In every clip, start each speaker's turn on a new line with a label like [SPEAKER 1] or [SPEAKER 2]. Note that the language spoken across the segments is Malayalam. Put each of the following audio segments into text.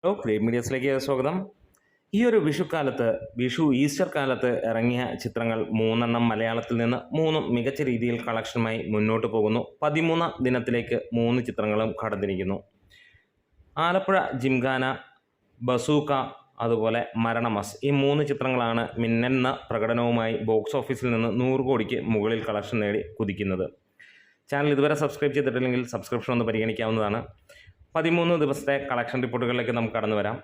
[SPEAKER 1] ഹലോ ക്രിയേറ്റ് മീഡിയസിലേക്ക് സ്വാഗതം. ഈ ഒരു ഈസ്റ്റർ കാലത്ത് ഇറങ്ങിയ ചിത്രങ്ങൾ 3 മലയാളത്തിൽ നിന്ന് 3 മികച്ച രീതിയിൽ കളക്ഷനുമായി മുന്നോട്ട് പോകുന്നു. 13 ദിനത്തിലേക്ക് 3 ചിത്രങ്ങളും കടന്നിരിക്കുന്നു. ആലപ്പുഴ ജിംഖാന, ബസൂക്ക, അതുപോലെ മരണമസ്, ഈ 3 ചിത്രങ്ങളാണ് മിന്നുന്ന പ്രകടനവുമായി ബോക്സ് ഓഫീസിൽ നിന്ന് 100 കോടിക്ക് മുകളിൽ കളക്ഷൻ നേടി കുതിക്കുന്നത്. ചാനൽ ഇതുവരെ സബ്സ്ക്രൈബ് ചെയ്തിട്ടില്ലെങ്കിൽ സബ്സ്ക്രിപ്ഷൻ ഒന്ന് പരിഗണിക്കാവുന്നതാണ്. 13 ദിവസത്തെ കളക്ഷൻ റിപ്പോർട്ടുകളിലേക്ക് നമുക്ക് കടന്നു വരാം.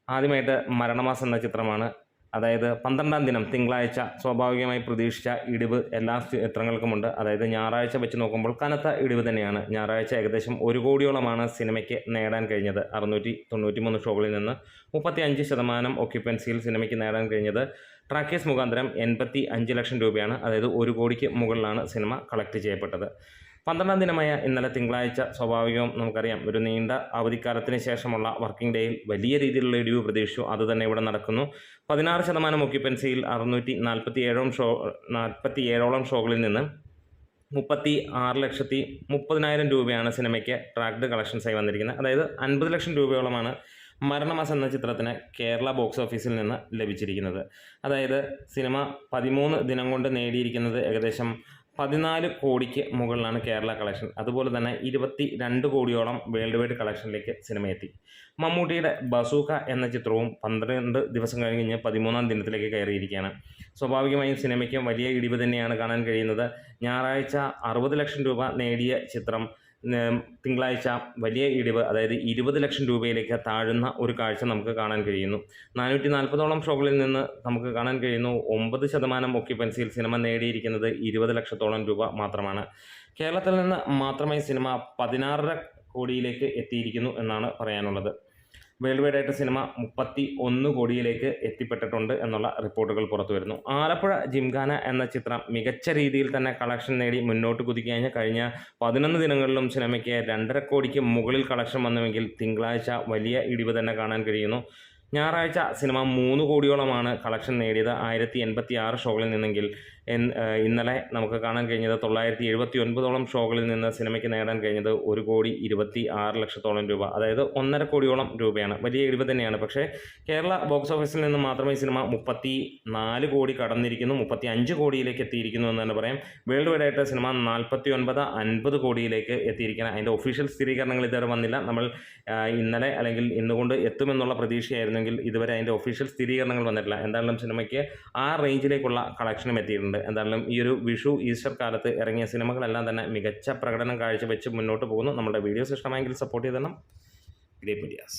[SPEAKER 1] ആദ്യമായിട്ട് മരണമാസം എന്ന ചിത്രമാണ്. അതായത് 12-ാം ദിനം തിങ്കളാഴ്ച സ്വാഭാവികമായി പ്രതീക്ഷിച്ച ഇടിവ് എല്ലാ ചിത്രങ്ങൾക്കുമുണ്ട്. അതായത് ഞായറാഴ്ച വെച്ച് നോക്കുമ്പോൾ കനത്ത ഇടിവ് തന്നെയാണ്. ഞായറാഴ്ച ഏകദേശം 1 കോടിയോളമാണ് സിനിമയ്ക്ക് നേടാൻ കഴിഞ്ഞത്. 693 ഷോകളിൽ നിന്ന് 35% ഒക്യുപ്പൻസിയിൽ സിനിമയ്ക്ക് നേടാൻ കഴിഞ്ഞത് ട്രാക്കേഴ്സ് മുഖാന്തരം 85 ലക്ഷം രൂപയാണ്. അതായത് 1 കോടിക്ക് മുകളിലാണ് സിനിമ കളക്ട് ചെയ്യപ്പെട്ടത്. 12-ാം ദിനമായ ഇന്നലെ തിങ്കളാഴ്ച സ്വാഭാവികവും നമുക്കറിയാം, ഒരു നീണ്ട അവധിക്കാലത്തിന് ശേഷമുള്ള വർക്കിംഗ് ഡേയിൽ വലിയ രീതിയിലുള്ള ഇടിവ് പ്രതീക്ഷിച്ചു. അതുതന്നെ ഇവിടെ നടക്കുന്നു. 16% ഒക്യുപ്പൻസിയിൽ 647 ഷോകളിൽ നിന്ന് 36,30,000 രൂപയാണ് സിനിമയ്ക്ക് ട്രാക്ഡ് കളക്ഷൻസായി വന്നിരിക്കുന്നത്. അതായത് 50 ലക്ഷം രൂപയോളമാണ് മരണമാസം എന്ന ചിത്രത്തിന് കേരള ബോക്സ് ഓഫീസിൽ നിന്ന് ലഭിച്ചിരിക്കുന്നത്. അതായത് സിനിമ 13 ദിനം കൊണ്ട് നേടിയിരിക്കുന്നത് ഏകദേശം 14 കോടിക്ക് മുകളിലാണ് കേരള കളക്ഷൻ. അതുപോലെ തന്നെ 22 കോടിയോളം വേൾഡ് വൈഡ് കളക്ഷനിലേക്ക് സിനിമ എത്തി. മമ്മൂട്ടിയുടെ ബസൂക്ക എന്ന ചിത്രവും 12 ദിവസം കഴിഞ്ഞ് 13-ാം ദിനത്തിലേക്ക് കയറിയിരിക്കുകയാണ്. സ്വാഭാവികമായും സിനിമയ്ക്ക് വലിയ ഇടിവ് തന്നെയാണ് കാണാൻ കഴിയുന്നത്. ഞായറാഴ്ച 60 ലക്ഷം രൂപ നേടിയ ചിത്രം തിങ്കളാഴ്ച വലിയ ഇടിവ്, അതായത് 20 ലക്ഷം രൂപയിലേക്ക് താഴുന്ന ഒരു കാഴ്ച നമുക്ക് കാണാൻ കഴിയുന്നു. 440ഓളം ഷോകളിൽ നിന്ന് നമുക്ക് കാണാൻ കഴിയുന്നു 9% ഒക്യുപ്പൻസിയിൽ സിനിമ നേടിയിരിക്കുന്നത് 20 ലക്ഷത്തോളം രൂപ മാത്രമാണ്. കേരളത്തിൽ നിന്ന് മാത്രമായി സിനിമ 16.5 കോടിയിലേക്ക് എത്തിയിരിക്കുന്നു എന്നാണ് പറയാനുള്ളത്. വേൾഡ് വൈഡായിട്ട് സിനിമ 31 കോടിയിലേക്ക് എത്തിപ്പെട്ടിട്ടുണ്ട് എന്നുള്ള റിപ്പോർട്ടുകൾ പുറത്തു വരുന്നു. ആലപ്പുഴ ജിംഖാന എന്ന ചിത്രം മികച്ച രീതിയിൽ തന്നെ കളക്ഷൻ നേടി മുന്നോട്ട് കുതിക്കഴിഞ്ഞ കഴിഞ്ഞ 11 ദിനങ്ങളിലും സിനിമയ്ക്ക് 2.5 കോടിക്ക് മുകളിൽ കളക്ഷൻ വന്നുവെങ്കിൽ തിങ്കളാഴ്ച വലിയ ഇടിവ് തന്നെ കാണാൻ കഴിയുന്നു. ഞായറാഴ്ച സിനിമ 3 കോടിയോളമാണ് കളക്ഷൻ നേടിയത് 1086 ഷോകളിൽ നിന്നെങ്കിൽ ഇന്നലെ നമുക്ക് കാണാൻ കഴിഞ്ഞത് 979ഓളം ഷോകളിൽ നിന്ന് സിനിമയ്ക്ക് നേടാൻ കഴിഞ്ഞത് 1,26 ലക്ഷത്തോളം രൂപ, അതായത് 1.5 കോടിയോളം രൂപയാണ്. വലിയ ഇടിവ് തന്നെയാണ്. പക്ഷേ കേരള ബോക്സ് ഓഫീസിൽ നിന്ന് മാത്രമേ സിനിമ 34 കോടി കടന്നിരിക്കുന്നു, 35 കോടിയിലേക്ക് എത്തിയിരിക്കുന്നു എന്ന് തന്നെ പറയാം. വേൾഡ് വൈഡായിട്ട് സിനിമ 49-50 കോടിയിലേക്ക് എത്തിയിരിക്കണം. അതിൻ്റെ ഒഫീഷ്യൽ സ്ഥിരീകരണങ്ങൾ ഇതുവരെ വന്നില്ല. നമ്മൾ ഇന്നലെ അല്ലെങ്കിൽ ഇന്നുകൊണ്ട് എത്തുമെന്നുള്ള പ്രതീക്ഷയായിരുന്നു. ഇതുവരെ അതിൻ്റെ ഒഫീഷ്യൽ സ്ഥിരീകരണങ്ങൾ വന്നിട്ടില്ല. എന്തായാലും സിനിമയ്ക്ക് ആ റേഞ്ചിലേക്കുള്ള കളക്ഷനും എത്തിയിട്ടുണ്ട്. എന്തായാലും ഈ ഒരു ഈസ്റ്റർ കാലത്ത് ഇറങ്ങിയ സിനിമകളെല്ലാം തന്നെ മികച്ച പ്രകടനം കാഴ്ചവെച്ച് മുന്നോട്ട് പോകുന്നു. നമ്മുടെ വീഡിയോസ് ഇഷ്ടമായെങ്കിൽ സപ്പോർട്ട് ചെയ്തണം. Great medias.